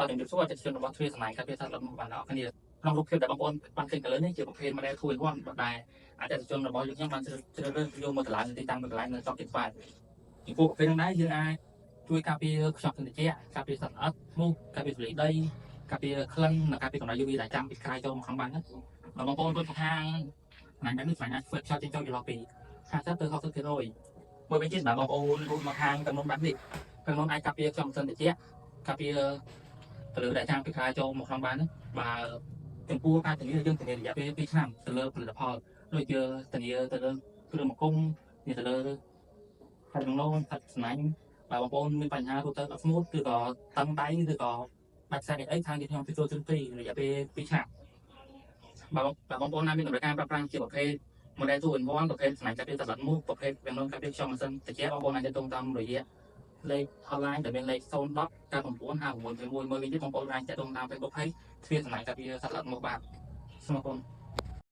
បាទជំរាបសួរអតិថិជនរបស់ទ្វារសម័យការពារសត្វល្អិតមកបានអរគ្នាក្នុងរូបភាពដែលបងប្អូនបានឃើញកន្លងនេះជាប្រភេទ model 2 in 1ដែលអតិថិជនរបស់យើងខ្ញុំបានជ្រើសរើសយកមកតម្លើងទីតាំងនៅកន្លែងនៅចប់ទីបាទចំពោះប្រភេទហ្នឹងដែរយើងអាចជួយការពារខ្យល់ត្រជាក់ការពារសត្វល្អិតមូសការពារធូលីដីការពារក្លិននិងការពារកម្ដៅ UV ដែលចាំពីក្រៅចូលមកក្នុងបានណាបងប្អូនគាត់ខាងណាស់នេះស្វែងអាចធ្វើខ្យល់ចេញចូលចន្លោះពី50ទៅ60%មួយវិញទៀតសម្រាប់បងប្អូនរួមមកខាងកណ្ដុំបែបនេះកណ្ដុំអាចការពារខ្យល់ត្រជាក់ការពារទៅលើដែលចាំពីក្រៅចូលមកក្នុងបានណាបើចំពោះការធានាយើងធានារយៈពេល2ឆ្នាំទៅលើផលិតផលដូចជាធានាទៅលើគ្រឿងមកគុំនេះទៅលើខាត់ឡងខាត់ស្នាញ់បើបងប្អូនមានបញ្ហាទូទៅអត់ស្មូតឬក៏តឹងដៃឬក៏បាច់ខ្សែអីខាងយើងខ្ញុំទទួលជូនពីរយៈពេល2ឆ្នាំបើបងប្អូនណាមានតម្រូវការប្រើប្រាស់ជាប្រភេទ model 2 in 1ប្រភេទស្នាញ់ការពារសត្វល្អិតមូសប្រភេទវាំងនងការពារខ្យល់ម៉ាស៊ីនត្រជាក់បងប្អូនអាចទាក់ទងតាមរយៈលេខ hotline ដែលមានលេខ010 959 56 មួយវិញទៀតបងប្អូនអាចទាក់ទងតាម Facebook Page ទ្វារសម័យការពារសត្វល្អិតមូសបាទសូមអរគុណ